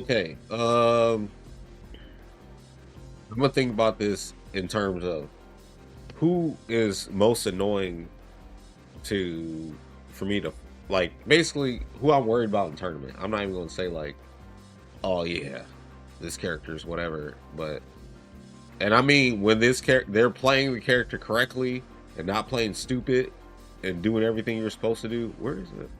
Okay. I'm gonna think about this in terms of who is most annoying to for me to like basically who I'm worried about in tournament. I'm not even gonna say like, oh yeah, this character's whatever, but and I mean when this character they're playing the character correctly and not playing stupid and doing everything you're supposed to do. Where is it?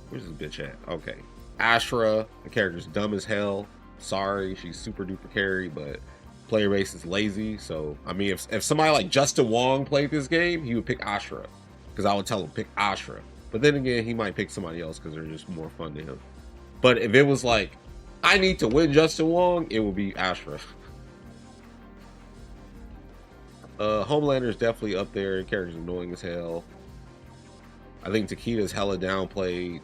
Where's this bitch at? Okay. Ashra, the character's dumb as hell. Sorry, she's super duper carry, but player base is lazy. So I mean, if somebody like Justin Wong played this game, he would pick Ashra because I would tell him pick Ashra. But then again, he might pick somebody else because they're just more fun to him. But if it was like I need to win Justin Wong, it would be Ashra. Homelander is definitely up there. Character's annoying as hell. I think Takeda's hella downplayed.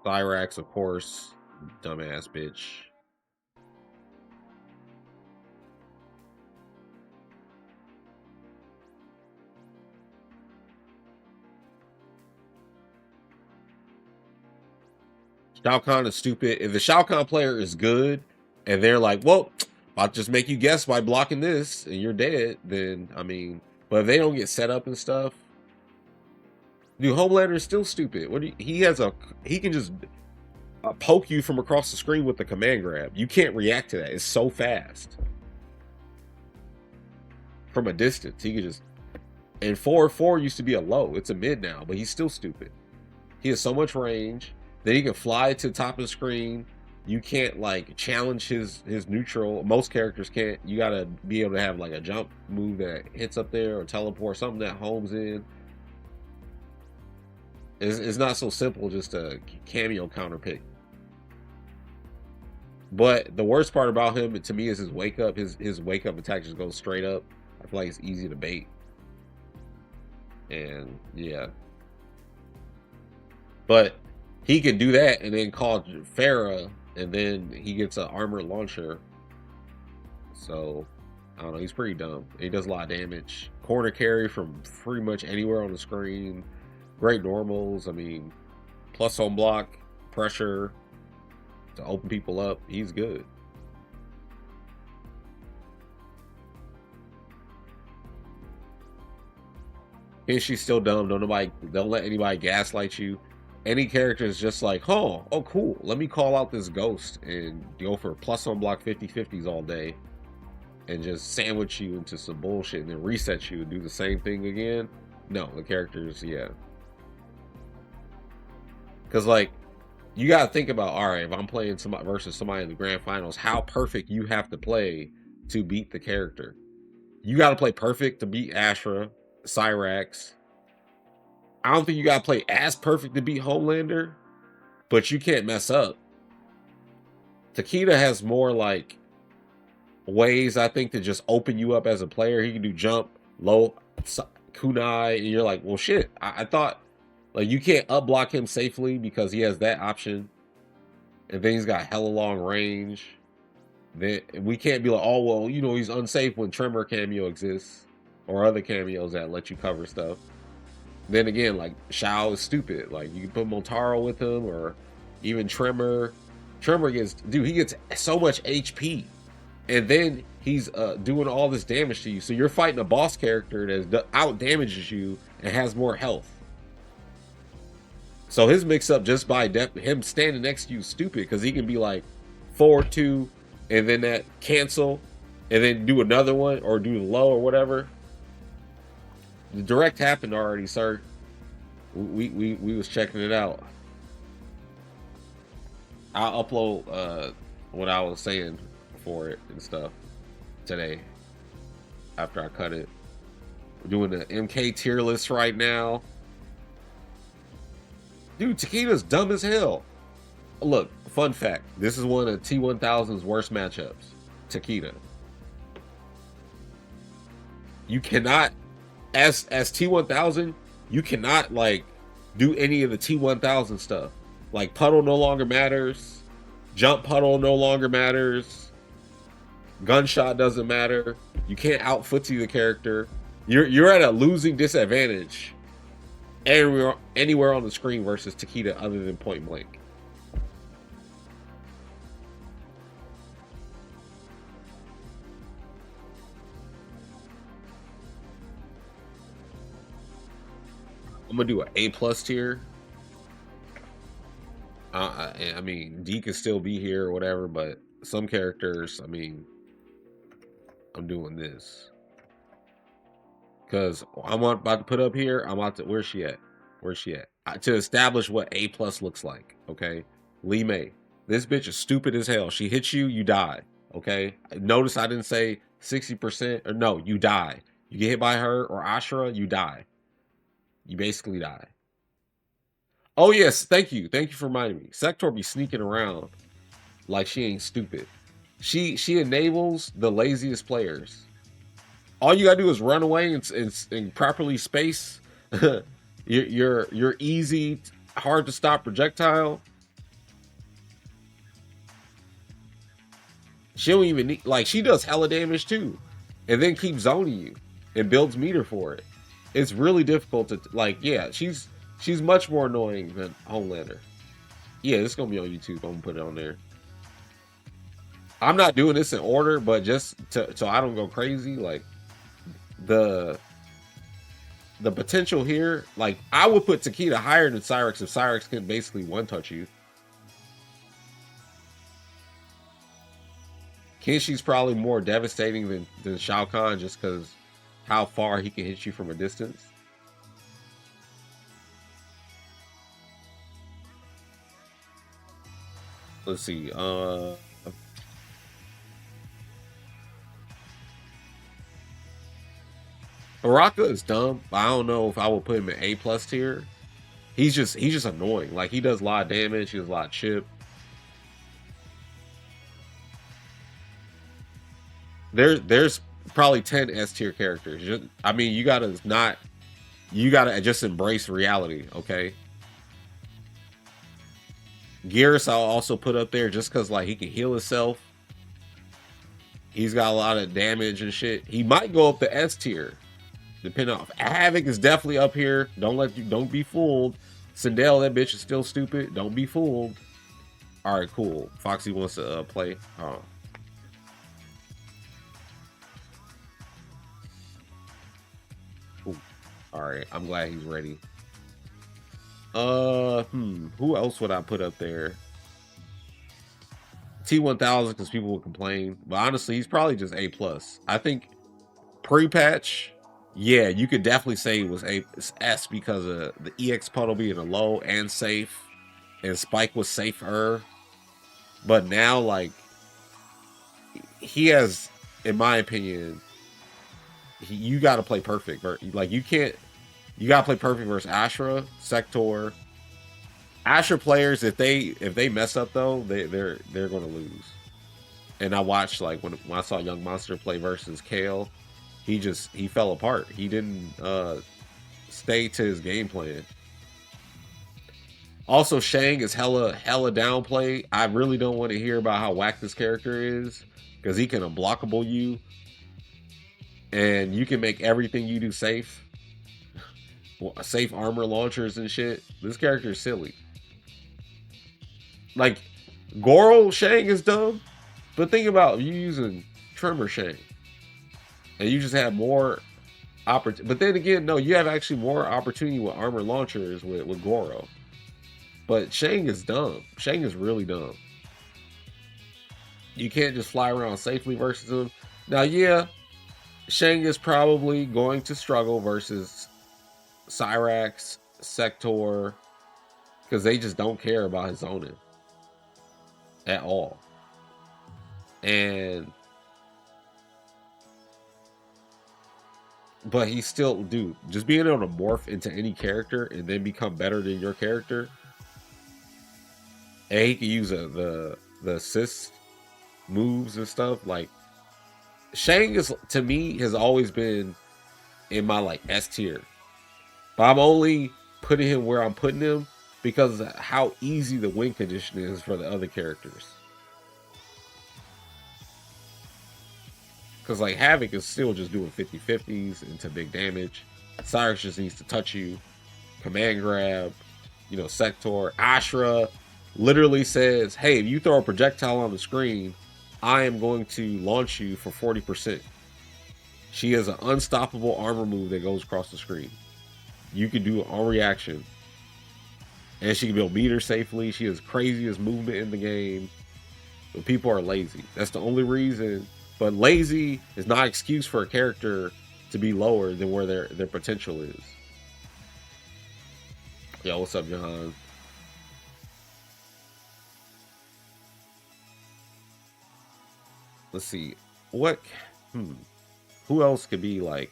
Cyrax, of course, dumbass bitch. Shao Kahn is stupid. If the Shao Kahn player is good and they're like, well, I'll just make you guess by blocking this and you're dead, then I mean, but if they don't get set up and stuff, dude, Homelander is still stupid. What do he can just poke you from across the screen with the command grab. You can't react to that. It's so fast. From a distance, he can just and 4-4 used to be a low. It's a mid now, but he's still stupid. He has so much range. Then he can fly to the top of the screen. You can't like challenge his neutral. Most characters can't. You gotta be able to have like a jump move that hits up there or teleport, something that homes in. It's not so simple just a Kameo counter pick. But the worst part about him to me is his wake up. His wake up attack just goes straight up. I feel like it's easy to bait. And yeah. But he can do that and then call Farah, and then he gets an armored launcher. So I don't know, he's pretty dumb. He does a lot of damage. Corner carry from pretty much anywhere on the screen. Great normals. I mean, plus on block, pressure to open people up. He's good. And she's still dumb. Don't let anybody gaslight you. Any character is just like, oh cool, let me call out this ghost and go for plus on block 50/50s all day and just sandwich you into some bullshit and then reset you and do the same thing again. No, the characters, yeah. Because like you gotta think about, all right, if I'm playing somebody versus somebody in the grand finals, how perfect you have to play to beat the character. You gotta play perfect to beat Ashra, Cyrax. I don't think you gotta play as perfect to beat Homelander, but you can't mess up. Takeda has more like ways, I think, to just open you up as a player. He can do jump, low, kunai, and you're like, well, shit. I thought like you can't up block him safely because he has that option, and then he's got hella long range. Then we can't be like, oh well, you know, he's unsafe when Tremor Kameo exists or other cameos that let you cover stuff. Then again, like Shao is stupid. Like you can put Motaro with him, or even Tremor. Tremor gets, dude, he gets so much HP, and then he's doing all this damage to you. So you're fighting a boss character that out damages you and has more health. So his mix up just by him standing next to you is stupid because he can be like 4-2, and then that cancel, and then do another one or do the low or whatever. The direct happened already, sir. We was checking it out. I'll upload what I was saying for it and stuff today after I cut it. We're doing the MK tier list right now. Dude, Takeda's dumb as hell. Look, fun fact. This is one of T1000's worst matchups. Takeda. You cannot as T1000, you cannot like do any of the T1000 stuff. Like puddle no longer matters, jump puddle no longer matters, gunshot doesn't matter. You can't out footsie the character. You're at a losing disadvantage anywhere on the screen versus Takeda other than point blank. I'm gonna do an A+ tier. I mean, D could still be here or whatever, but some characters, I mean, I'm doing this because I'm about to put up here. I'm about to. Where's she at? Where's she at? To establish what A+ looks like. Okay, Lee May. This bitch is stupid as hell. She hits you, you die. Okay. Notice I didn't say 60% or no, you die. You get hit by her or Ashura, you die. You basically die. Oh yes, thank you. Thank you for reminding me. Sector be sneaking around like she ain't stupid. She enables the laziest players. All you gotta do is run away and properly space your easy, hard to stop projectile. She don't even need, like, she does hella damage too, and then keeps zoning you and builds meter for it. It's really difficult to, like, yeah, she's much more annoying than Homelander. Yeah, it's gonna be on YouTube. I'm gonna put it on there. I'm not doing this in order, but just so I don't go crazy, like the potential here, like I would put Takeda higher than Cyrex if Cyrex can basically one touch you. Kenshi's probably more devastating than Shao Kahn just because how far he can hit you from a distance. Let's see. Baraka is dumb, but I don't know if I would put him in A+ tier. He's just annoying. Like, he does a lot of damage, he does a lot of chip. There's probably 10 S tier characters. I mean, you gotta just embrace reality, okay? Gears I'll also put up there just because, like, he can heal himself. He's got a lot of damage and shit. He might go up to S tier, depending on. Havoc is definitely up here. Don't be fooled. Sindel, that bitch is still stupid. Don't be fooled. All right, cool. Foxy wants to play. Oh. Ooh. All right, I'm glad he's ready. Who else would I put up there? T1000 because people would complain, but honestly, he's probably just A+. I think pre-patch, yeah, you could definitely say it was S because of the EX puddle being a low and safe, and Spike was safer. But now, like, he has, in my opinion, you got to play perfect. Like, you got to play perfect versus Ashura, Sector. Ashura players, if they mess up though, they're gonna lose. And I watched, like, when I saw Young Monster play versus Kale, he fell apart. He didn't stay to his game plan. Also, Shang is hella downplay. I really don't want to hear about how whack this character is because he can unblockable you, and you can make everything you do safe. Safe armor launchers and shit. This character is silly. Like, Goro Shang is dumb, but think about you using Tremor Shang, and you just have more opportunity. But then again, no, you have actually more opportunity with armor launchers with Goro. But Shang is dumb. Shang is really dumb. You can't just fly around safely versus him. Now, yeah, Shang is probably going to struggle versus Cyrax, Sector, because they just don't care about his zoning at all. But he's still, dude, just being able to morph into any character and then become better than your character. And he can use the assist moves and stuff. Like, Shang is, to me, has always been in my, like, S tier. But I'm only putting him where I'm putting him because of how easy the win condition is for the other characters. Because like Havoc is still just doing 50-50s into big damage. Cyrus just needs to touch you. Command grab, you know, Sector. Ashra literally says, hey, if you throw a projectile on the screen, I am going to launch you for 40%. She has an unstoppable armor move that goes across the screen. You can do it on reaction. And she can be able to beat her safely. She has craziest movement in the game. But people are lazy. That's the only reason. But lazy is not an excuse for a character to be lower than where their potential is. Yo, what's up, John? Let's see. What? Who else could be like?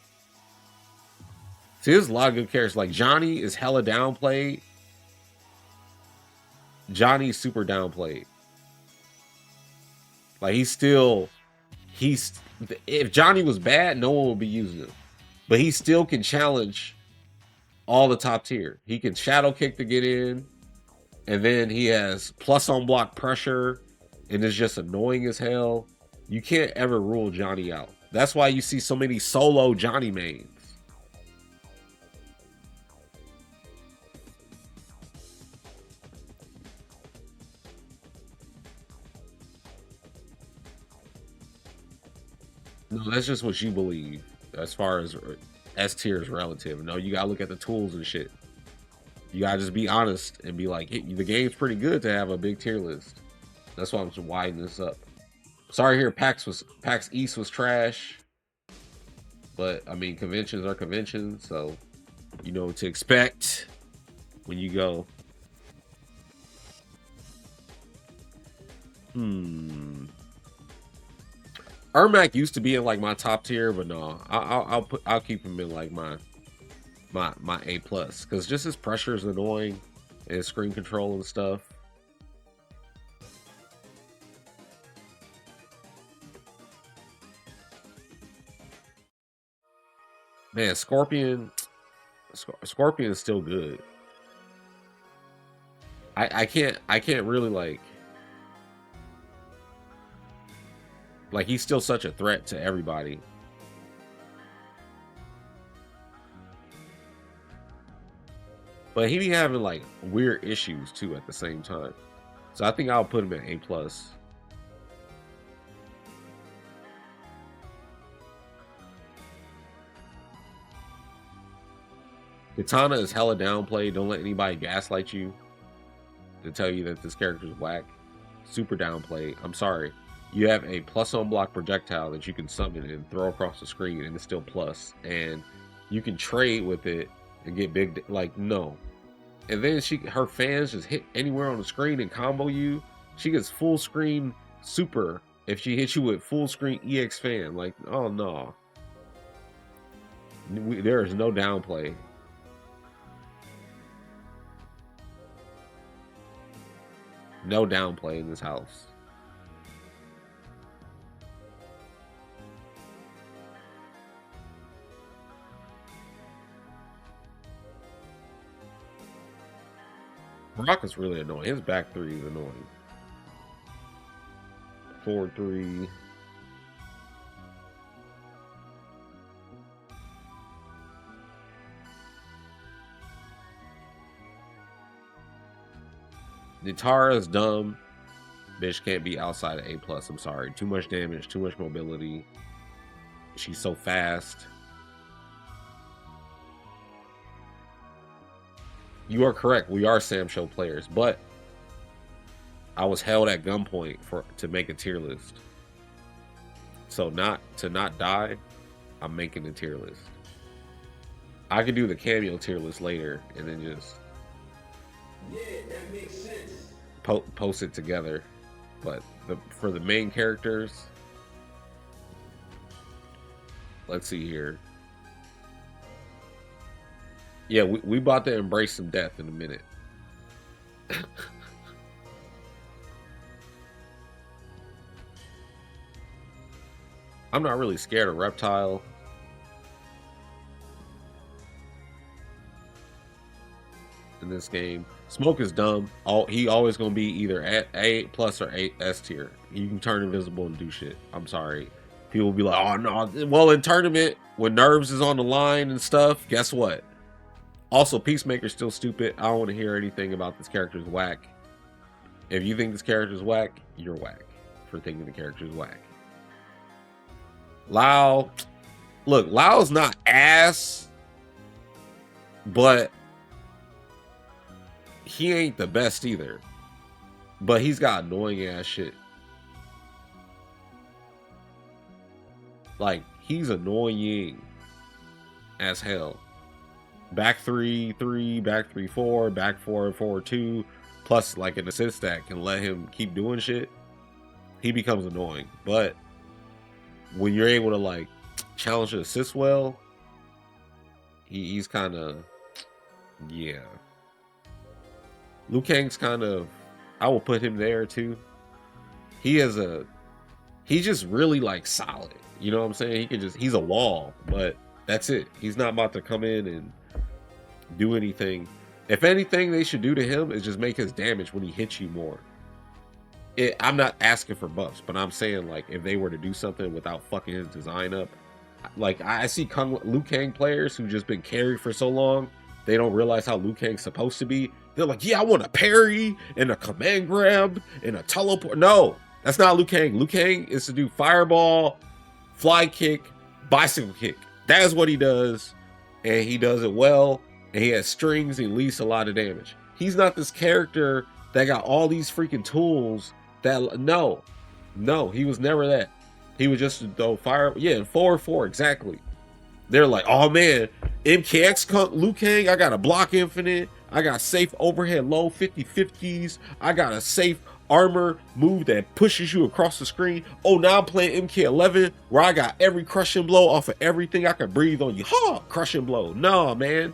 See, there's a lot of good characters. Like Johnny is hella downplayed. Johnny's super downplayed. Like he's if Johnny was bad, no one would be using him. But he still can challenge all the top tier. He can shadow kick to get in, and then he has plus on block pressure, and is just annoying as hell. You can't ever rule Johnny out. That's why you see so many solo Johnny mains. No, that's just what you believe. As far as S tier is relative. No, you gotta look at the tools and shit. You gotta just be honest and be like, hey, the game's pretty good to have a big tier list. That's why I'm just widening this up. Sorry here, PAX East was trash. But I mean, conventions are conventions, so you know what to expect when you go. Ermac used to be in like my top tier, but no, I'll keep him in like my A plus, because just his pressure is annoying and his screen control and stuff. Man, Scorpion is still good. I can't really like he's still such a threat to everybody. But he be having like weird issues too at the same time. So I think I'll put him at A plus. Katana is hella downplayed. Don't let anybody gaslight you to tell you that this character is whack. Super downplayed. I'm sorry. You have a plus on block projectile that you can summon and throw across the screen, and it's still plus. And you can trade with it and get big. Like, no. And then her fans just hit anywhere on the screen and combo you. She gets full screen super if she hits you with full screen EX fan. Like, oh no. There is no downplay. No downplay in this house. Brock is really annoying. His back three is annoying. Forward three. Nitara is dumb. Bitch can't be outside of A plus. I'm sorry. Too much damage, too much mobility. She's so fast. You are correct. We are Sam Show players, but I was held at gunpoint to make a tier list. So to not die, I'm making a tier list. I could do the Kameo tier list later and then just that makes sense. Post it together. But for the main characters, let's see here. Yeah, we about to embrace some death in a minute. I'm not really scared of Reptile. In this game, Smoke is dumb. He always gonna be either at A plus or A S tier. You can turn invisible and do shit. I'm sorry. People will be like, oh no. Well, in tournament, when nerves is on the line and stuff, guess what? Also, Peacemaker's still stupid. I don't want to hear anything about this character's whack. If you think this character's whack, you're whack for thinking the character's whack. Lao, look, Lao's not ass, but he ain't the best either. But he's got annoying ass shit. Like, he's annoying as hell. Back 3-3, back 3-4, back 4-4-2, plus like an assist that can let him keep doing shit. He becomes annoying. But when you're able to like challenge the assist well, he's kind of, yeah. Liu Kang's kind of, I will put him there too. He's just really like solid. You know what I'm saying? He's a wall, but that's it. He's not about to come in and do anything. If anything they should do to him is just make his damage when he hits you more. I'm not asking for buffs, but I'm saying like if they were to do something without fucking his design up, like I see Liu Kang players who just been carried for so long, they don't realize how Liu Kang's supposed to be. They're like, yeah, I want a parry and a command grab and a teleport. No, that's not Liu Kang. Liu Kang is to do fireball, fly kick, bicycle kick. That is what he does, and he does it well, and he has strings and leads a lot of damage. He's not this character that got all these freaking tools that, no, he was never that. He was just throw fire, yeah, 4-4, exactly. They're like, oh man, MKX Liu Kang, I got a block infinite, I got safe overhead low 50-50s, I got a safe armor move that pushes you across the screen. Oh, now I'm playing MK11 where I got every crushing blow off of everything. I can breathe on you. Ha! Crushing blow. No, man.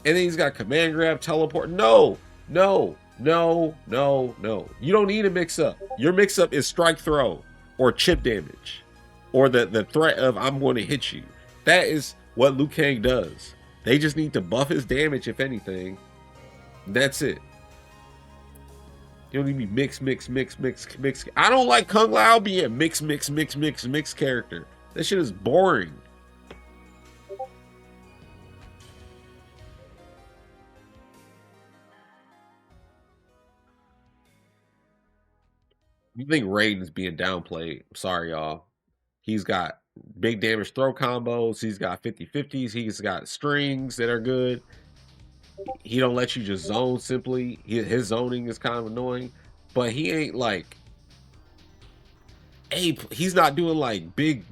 And then he's got command grab, teleport. No. You don't need a mix up. Your mix up is strike throw or chip damage or the threat of I'm going to hit you. That is what Liu Kang does. They just need to buff his damage, if anything. That's it. You don't need me mix. I don't like Kung Lao being a mix character. That shit is boring. You think Raiden's being downplayed? I'm sorry, y'all. He's got big damage throw combos. He's got 50-50s. He's got strings that are good. He don't let you just zone simply. His zoning is kind of annoying, but he ain't like, he's not doing like big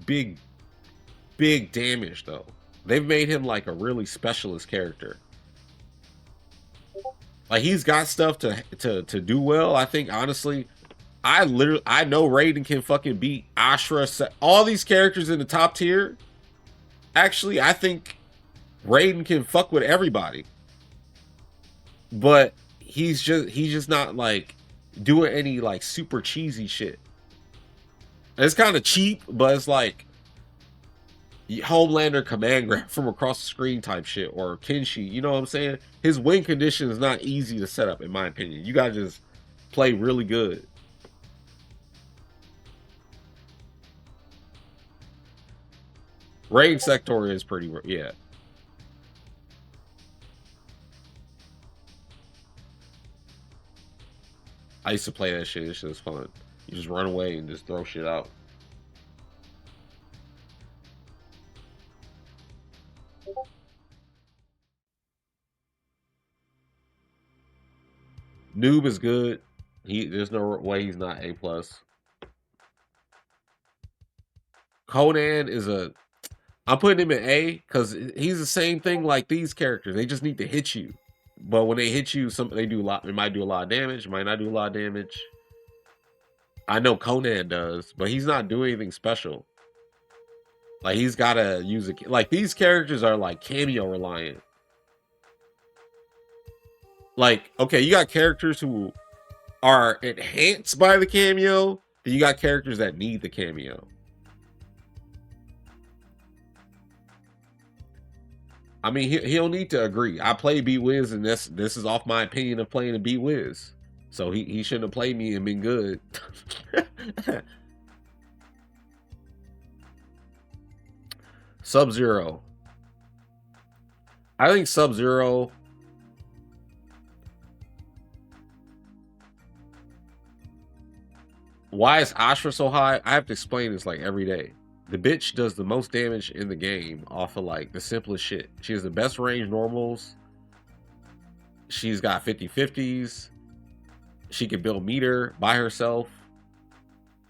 damage though. They've made him like a really specialist character. Like he's got stuff to do well. I think honestly, I know Raiden can fucking beat Ashura. All these characters in the top tier. Actually, I think Raiden can fuck with everybody. But he's just not like doing any like super cheesy shit. And it's kind of cheap, but it's like Homelander command grab from across the screen type shit, or Kenshi. You know what I'm saying? His win condition is not easy to set up, in my opinion. You gotta just play really good. Raid Sector is pretty, yeah. I used to play that shit. This shit was fun. You just run away and just throw shit out. Noob is good. There's no way he's not A+. Conan is I'm putting him in A because he's the same thing like these characters. They just need to hit you. But when they hit you, they do a lot. They might do a lot of damage. Might not do a lot of damage. I know Conan does, but he's not doing anything special. Like he's got to use it. Like these characters are like Kameo reliant. Like, okay, you got characters who are enhanced by the Kameo, then you got characters that need the Kameo. I mean, he'll need to agree. I play B-Wiz, and this is off my opinion of playing a B-Wiz. So he shouldn't have played me and been good. Sub-Zero. I think Sub-Zero. Why is Astra so high? I have to explain this like every day. The bitch does the most damage in the game off of like the simplest shit. She has the best range normals. She's got 50/50s. She can build meter by herself.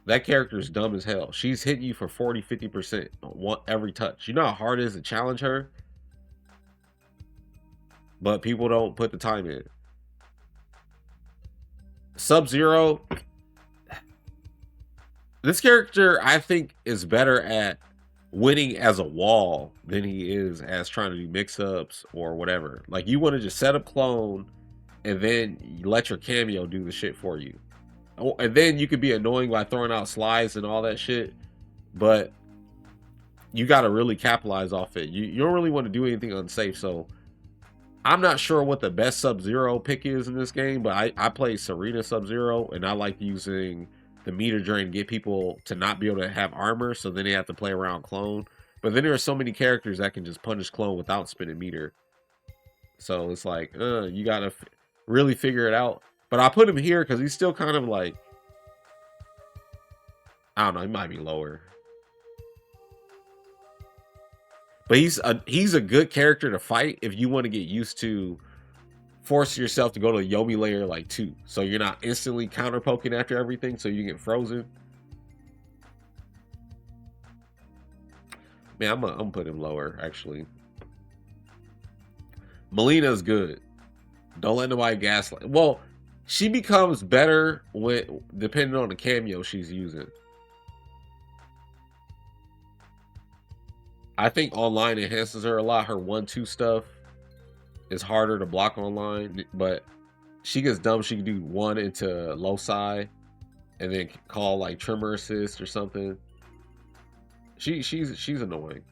That character is dumb as hell. She's hitting you for 40-50% on every touch. You know how hard it is to challenge her? But people don't put the time in. Sub-Zero. This character, I think, is better at winning as a wall than he is as trying to do mix-ups or whatever. Like, you want to just set up clone and then you let your Kameo do the shit for you. Oh, and then you could be annoying by throwing out slides and all that shit, but you got to really capitalize off it. You don't really want to do anything unsafe, so I'm not sure what the best Sub-Zero pick is in this game, but I play Serena Sub-Zero, and I like using the meter drain to get people to not be able to have armor, so then they have to play around clone. But then there are so many characters that can just punish clone without spinning meter. So it's like, you got to really figure it out. But I put him here because he's still kind of like, I don't know, he might be lower. But he's a good character to fight if you want to get used to force yourself to go to Yomi layer like 2. So you're not instantly counter poking after everything so you get frozen. Man, I'm gonna put him lower, actually. Melina's good. Don't let nobody gaslight. Well, she becomes better when depending on the Kameo she's using. I think online enhances her a lot. Her 1-2 stuff is harder to block online, but she gets dumb. She can do 1 into low side and then call like trimmer assist or something. She's annoying.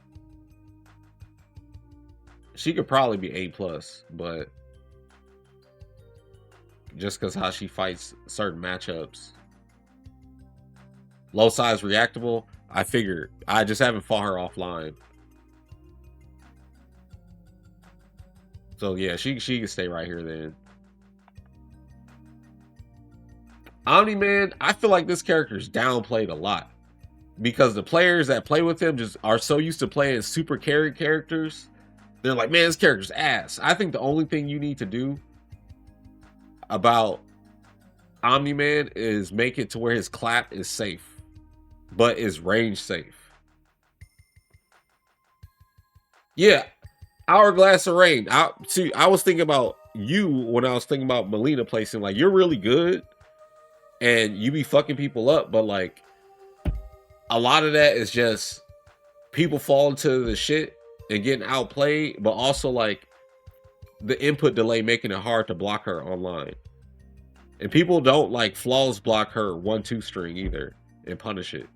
She could probably be A+, but just because how she fights certain matchups. Low size reactable. I figured. I just haven't fought her offline. So yeah, she can stay right here then. Omni-Man, I feel like this character is downplayed a lot because the players that play with him just are so used to playing super carry characters. They're like, man, this character's ass. I think the only thing you need to do about Omni-Man is make it to where his clap is safe, but is range safe. Yeah. Hourglass of Rain. I was thinking about you when I was thinking about Melina placing. Like, you're really good and you be fucking people up, but like a lot of that is just people fall into the shit and getting outplayed, but also like the input delay making it hard to block her online. And people don't like flawless block her 1-2 string either and punish it.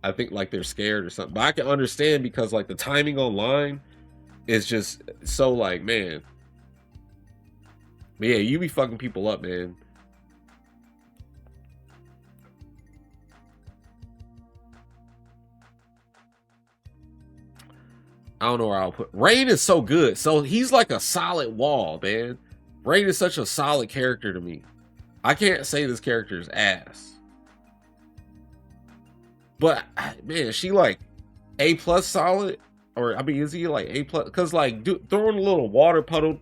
I think like they're scared or something. But I can understand because like the timing online is just so like, man. But yeah, you be fucking people up, man. I don't know where I'll put. Rain is so good. So he's like a solid wall, man. Rain is such a solid character to me. I can't say this character is ass. But man, she like A+ solid. Or I mean, is he like A+? Because like throwing a little water puddle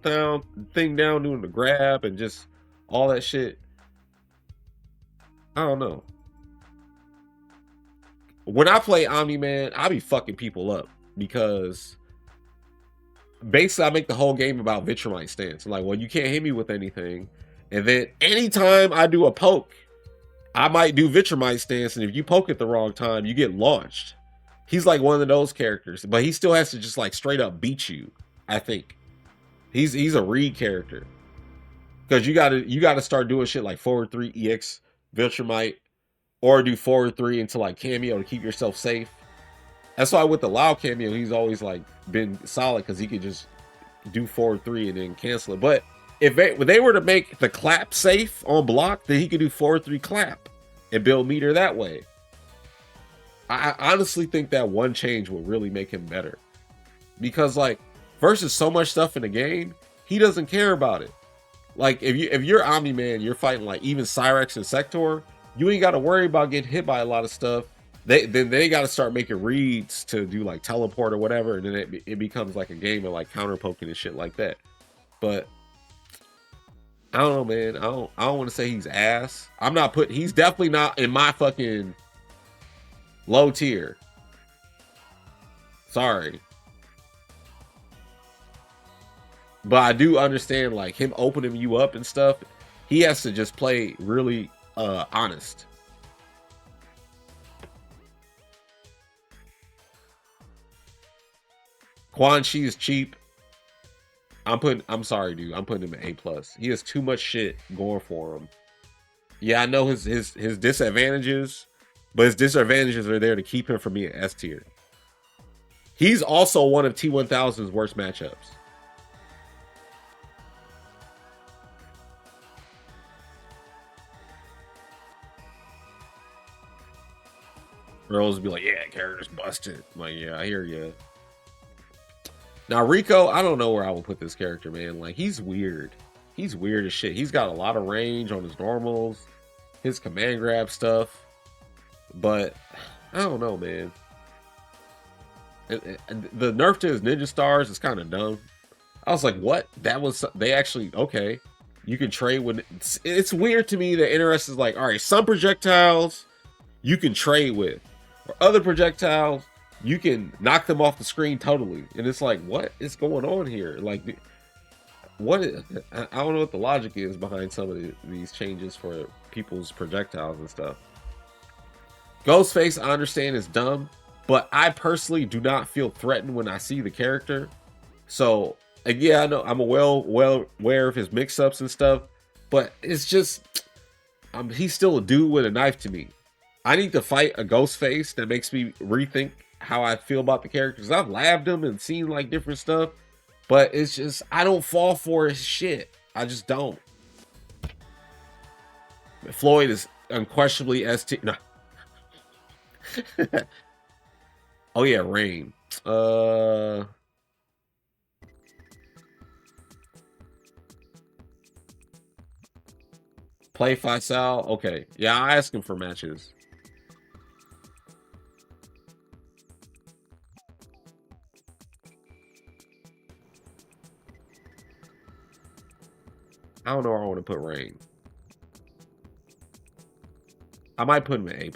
thing down, doing the grab and just all that shit. I don't know. When I play Omni-Man, I be fucking people up because basically I make the whole game about Vitramite stance. Like, well, you can't hit me with anything. And then anytime I do a poke, I might do Vitramite stance. And if you poke at the wrong time, you get launched. He's like one of those characters, but he still has to just like straight up beat you. I think he's a read character because you gotta start doing shit like forward 3 EX Viltrumite or do forward 3 into like Kameo to keep yourself safe. That's why with the Lao Kameo, he's always like been solid because he could just do forward 3 and then cancel it. But if they were to make the clap safe on block, then he could do forward 3 clap and build meter that way. I honestly think that one change will really make him better. because like versus so much stuff in the game, he doesn't care about it. Like if you're Omni Man, you're fighting like even Cyrex and Sector, you ain't got to worry about getting hit by a lot of stuff. They got to start making reads to do like teleport or whatever, and then it becomes like a game of like counter poking and shit like that. But I don't know, man. I don't want to say he's ass. I'm not putting. He's definitely not in my fucking low tier. Sorry. But I do understand like him opening you up and stuff. He has to just play really honest. Quan Chi is cheap. I'm sorry, dude. I'm putting him at A+. He has too much shit going for him. Yeah, I know his disadvantages, but his disadvantages are there to keep him from being S tier. He's also one of T1000's worst matchups. Girls be like, yeah, character's busted. I'm like, yeah, I hear you. Now, Rico, I don't know where I would put this character, man. Like, he's weird. He's weird as shit. He's got a lot of range on his normals, his command grab stuff. But, I don't know, man. The nerf to his ninja stars is kind of dumb. I was like, what? That was, they actually, okay. You can trade with, it's weird to me that Interest is like, all right, some projectiles you can trade with. Or other projectiles, you can knock them off the screen totally. And it's like, what is going on here? Like, what is, I don't know what the logic is behind some of these changes for people's projectiles and stuff. Ghostface, I understand, is dumb, but I personally do not feel threatened when I see the character. So, yeah, I know I'm well aware of his mix-ups and stuff, but it's just, he's still a dude with a knife to me. I need to fight a Ghostface that makes me rethink how I feel about the characters. I've labbed him and seen like different stuff, but it's just, I don't fall for his shit. I just don't. Floyd is unquestionably ST. No. Oh yeah, Rain. Play Faisal. Okay. Yeah, I ask him for matches. I don't know where I want to put Rain. I might put him at A+.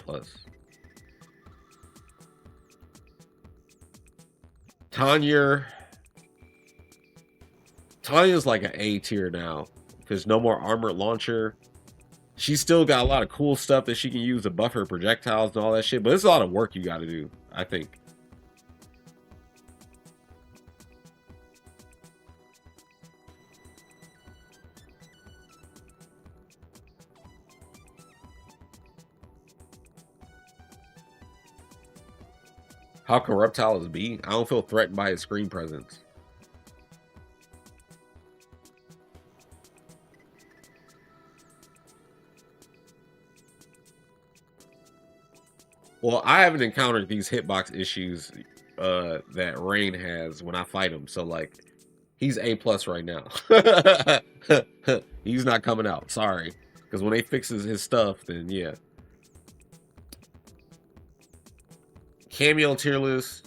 Tanya's like an A tier now. There's no more armored launcher. She's still got a lot of cool stuff that she can use to buff her projectiles and all that shit, but it's a lot of work you got to do, I think. How can Reptiles be? I don't feel threatened by his screen presence. Well, I haven't encountered these hitbox issues that Rain has when I fight him. So like, he's A+ right now. He's not coming out. Sorry, because when they fixes his stuff, then yeah. Kameo Tierlist.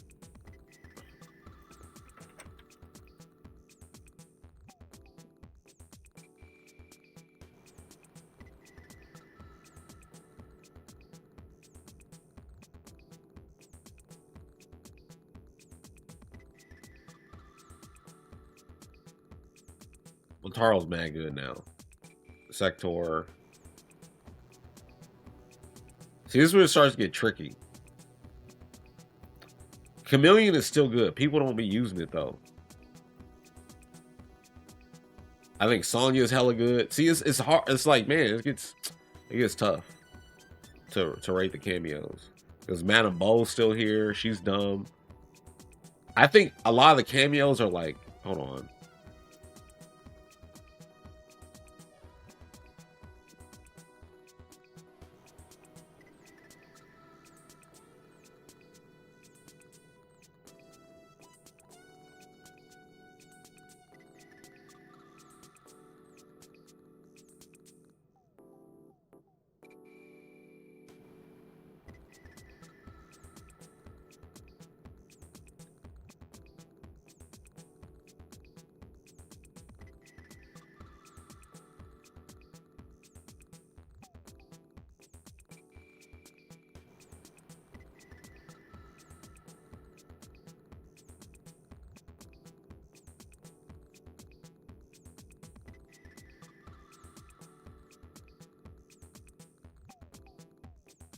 Montaro's mad good now. Sector. See, this is where it starts to get tricky. Chameleon is still good. People don't be using it though. I think Sonya is hella good. See, it's hard. It's like, man, it gets tough to rate the cameos. Because Madame Bo's still here. She's dumb. I think a lot of the cameos are like, hold on.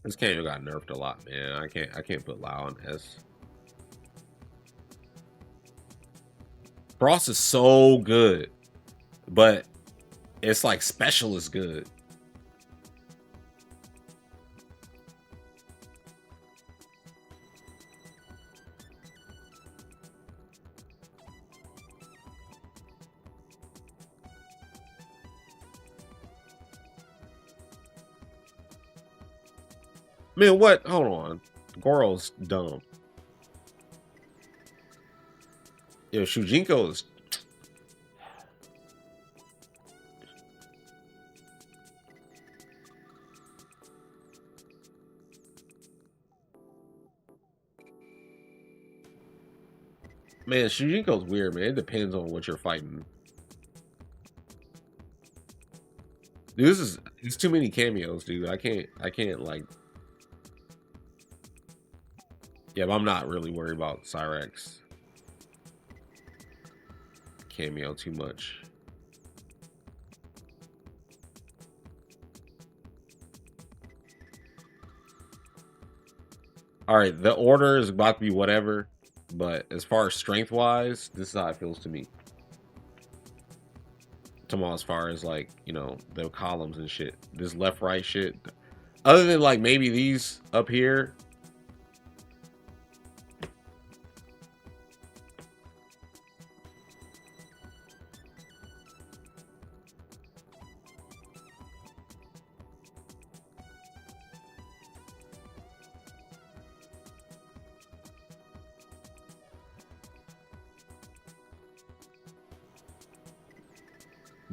This Kameo got nerfed a lot, man. I can't put Lao on S. Frost is so good, but it's like special is good. Man, what? Hold on. Goro's dumb. Yo, Shujinko is... Man, Shujinko's weird, man. It depends on what you're fighting. Dude, it's too many cameos, dude. I can't like... Yeah, but I'm not really worried about Cyrex Kameo too much. All right, the order is about to be whatever, but as far as strength wise, this is how it feels to me. Tomorrow, as far as like, you know, the columns and shit, this left right shit, other than like maybe these up here.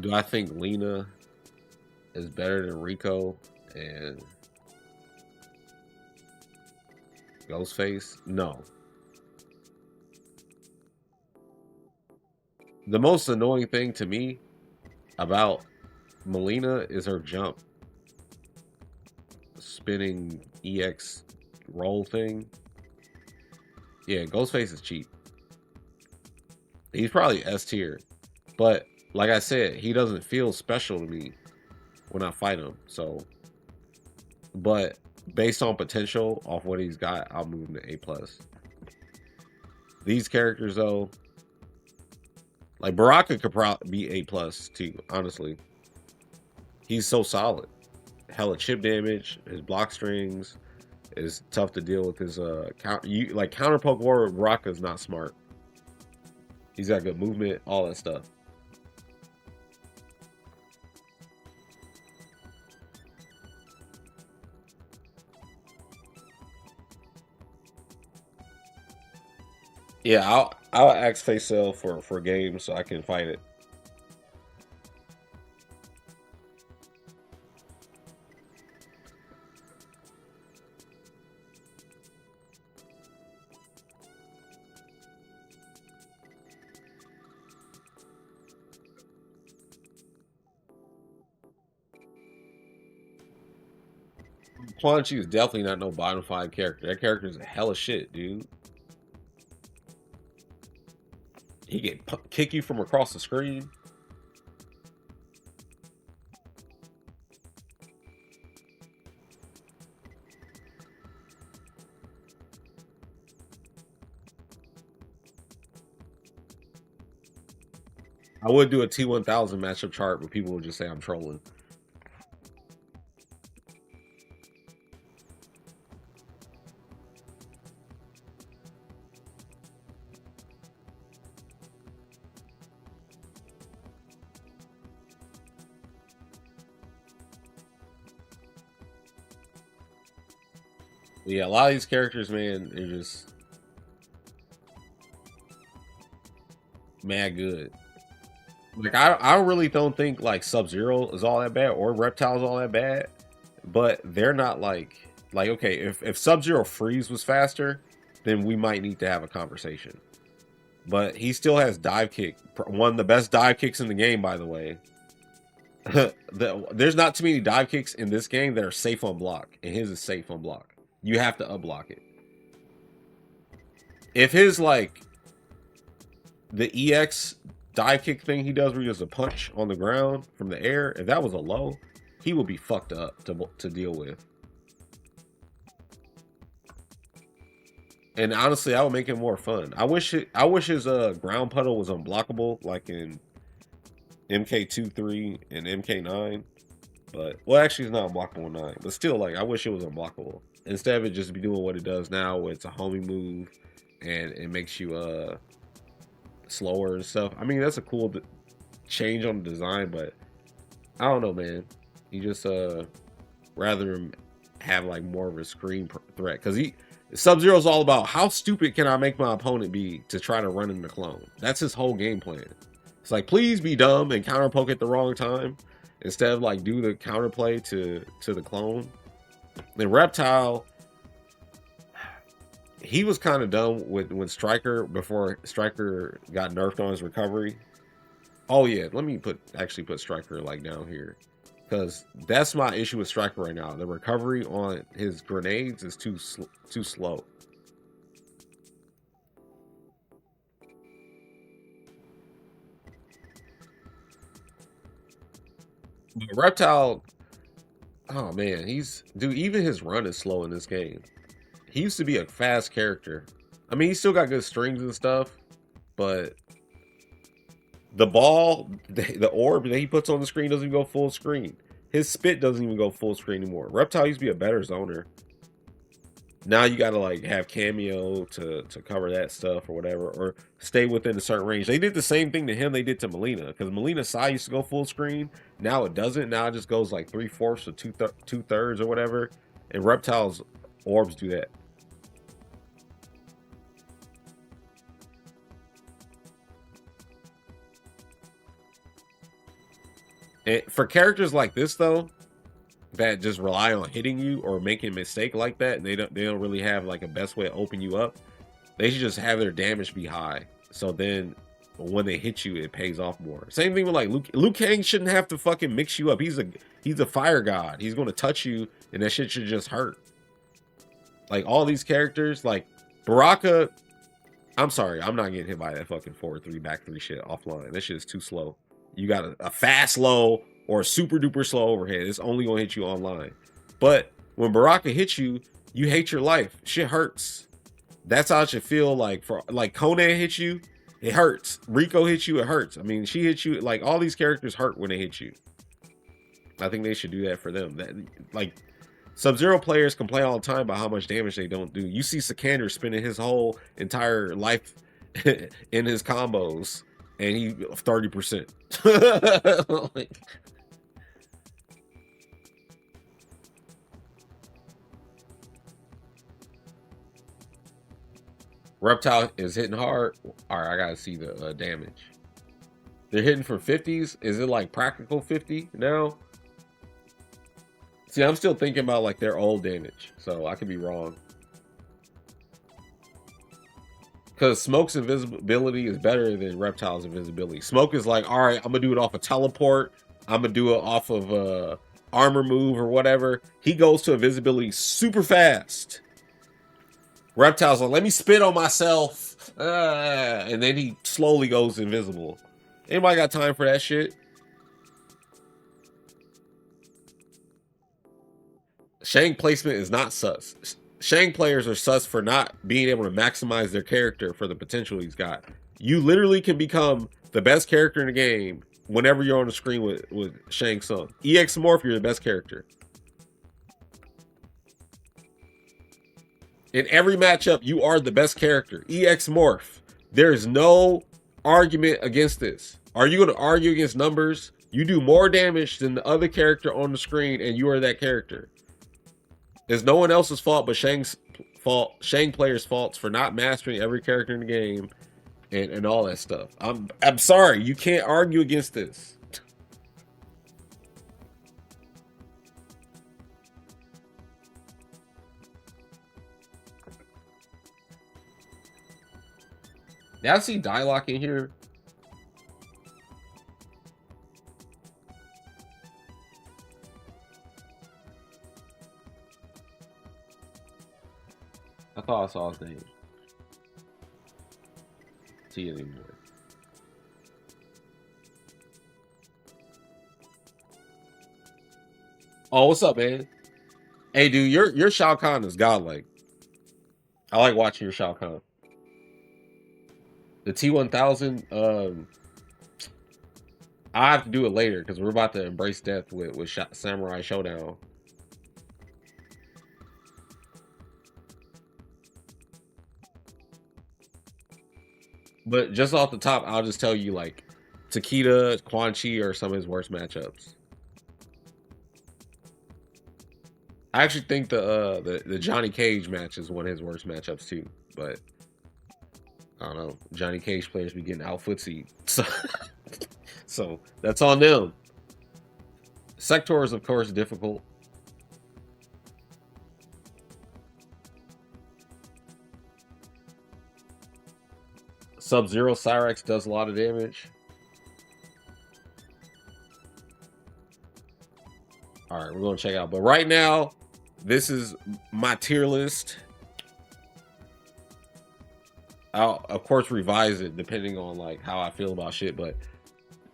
Do I think Lena is better than Rico and Ghostface? No. The most annoying thing to me about Melina is her jump. Spinning EX roll thing. Yeah, Ghostface is cheap. He's probably S tier. But like I said, he doesn't feel special to me when I fight him. So, but based on potential off what he's got, I'll move him to A+. These characters though, like Baraka could probably be A+ too, honestly. He's so solid. Hella chip damage, his block strings is tough to deal with. His counter poke war with Baraka is not smart. He's got good movement, all that stuff. Yeah, I'll ask face sell for games so I can fight it. Quan Chi is definitely not no bottom 5 character. That character is a hella shit, dude. He can kick you from across the screen. I would do a T1000 matchup chart, but people would just say I'm trolling. Yeah, a lot of these characters, man, they're just mad good. Like I really don't think like Sub-Zero is all that bad or Reptile's all that bad, but they're not like okay, if Sub-Zero freeze was faster, then we might need to have a conversation. But he still has dive kick, one of the best dive kicks in the game, by the way. There's not too many dive kicks in this game that are safe on block, and his is safe on block. You have to unblock it. If his like the EX dive kick thing he does where he does a punch on the ground from the air, if that was a low, he would be fucked up to deal with. And honestly, I would make it more fun. I wish his ground puddle was unblockable like in MK23 and MK9. But well, actually, it's not unblockable in 9. But still, like I wish it was unblockable instead of it just be doing what it does now, where it's a homing move and it makes you slower and stuff. I mean, that's a cool change on the design, but I don't know, man. You just rather have like more of a screen threat because Sub-Zero is all about how stupid can I make my opponent be to try to run in the clone. That's his whole game plan. It's like, please be dumb and counter poke at the wrong time instead of like do the counterplay to the clone. And Reptile, he was kind of dumb with Striker before Striker got nerfed on his recovery. Oh yeah, let me actually put Striker like down here, because that's my issue with Striker right now. The recovery on his grenades is too slow. But Reptile, oh man, even his run is slow in this game. He used to be a fast character. I mean, he still got good strings and stuff, but the ball, the orb that he puts on the screen doesn't even go full screen. His spit doesn't even go full screen anymore. Reptile used to be a better zoner. Now you gotta like have Kameo to cover that stuff or whatever, or stay within a certain range. They did the same thing to him they did to Melina, because Melina's side used to go full screen. Now it doesn't. Now it just goes like 3/4 or 2/3 or whatever. And Reptile's orbs do that. And for characters like this though, that just rely on hitting you or making a mistake like that, and they don't really have like a best way to open you up, they should just have their damage be high. So then when they hit you, it pays off more. Same thing with like Liu Kang shouldn't have to fucking mix you up. He's a fire god. He's gonna touch you and that shit should just hurt. Like all these characters, like Baraka, I'm sorry, I'm not getting hit by that fucking forward 3 back 3 shit offline. That shit is too slow. You got a fast low or a super duper slow overhead. It's only gonna hit you online. But when Baraka hits you, you hate your life. Shit hurts. That's how it should feel like. For like Conan hits you, it hurts. Rico hits you, it hurts. I mean, she hits you. Like all these characters hurt when they hit you. I think they should do that for them. That like Sub-Zero players complain all the time about how much damage they don't do. You see Sikander spending his whole entire life in his combos, and he 30%. Like, Reptile is hitting hard. All right, I gotta see the damage. They're hitting for 50s. Is it like practical 50 now? See, I'm still thinking about like their old damage, so I could be wrong. Because Smoke's invisibility is better than Reptile's invisibility. Smoke is like, all right, I'm gonna do it off a teleport. I'm gonna do it off of armor move or whatever. He goes to invisibility super fast. Reptile's like, let me spit on myself, and then he slowly goes invisible. Anybody got time for that shit? Shang placement is not sus. Shang players are sus for not being able to maximize their character for the potential he's got. You literally can become the best character in the game whenever you're on the screen with Shang Tsung. EX Morph, you're the best character. In every matchup, you are the best character. EX Morph. There's no argument against this. Are you going to argue against numbers? You do more damage than the other character on the screen, and you are that character. It's no one else's fault but Shang's fault, Shang players' faults for not mastering every character in the game and all that stuff. I'm sorry, you can't argue against this. Y'all see Dialogue in here? I thought I saw his name. See it anymore. Oh, what's up, man? Hey, dude, your Shao Kahn is godlike. I like watching your Shao Kahn. The T1000, I have to do it later because we're about to embrace death with Samurai Showdown. But just off the top, I'll just tell you like Takeda, Quan Chi are some of his worst matchups. I actually think the Johnny Cage match is one of his worst matchups too. But I don't know. Johnny Cage players be getting out footsie. So that's on them. Sector is of course difficult. Sub-Zero Cyrex does a lot of damage. All right, we're gonna check out. But right now, this is my tier list. I'll of course revise it depending on like how I feel about shit, but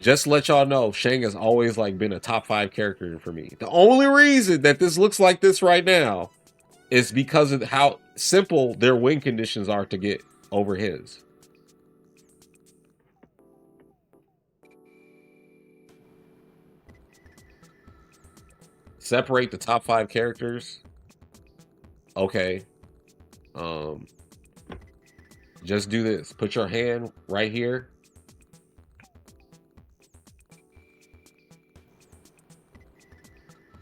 just to let y'all know, Shang has always like been a top 5 character for me. The only reason that this looks like this right now is because of how simple their win conditions are to get over his. Separate the top 5 characters. Okay. Just do this. Put your hand right here.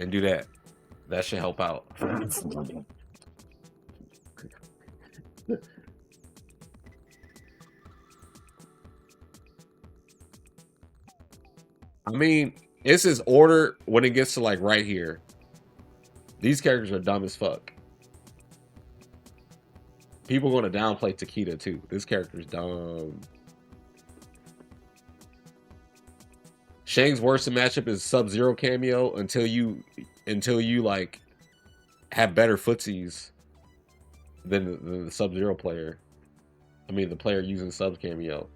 And do that. That should help out. I mean, it's his order when it gets to like right here. These characters are dumb as fuck. People are going to downplay Takeda too. This character's dumb. Shang's worst matchup is Sub-Zero Kameo until you like have better footsies than the Sub-Zero player. I mean the player using Sub Kameo.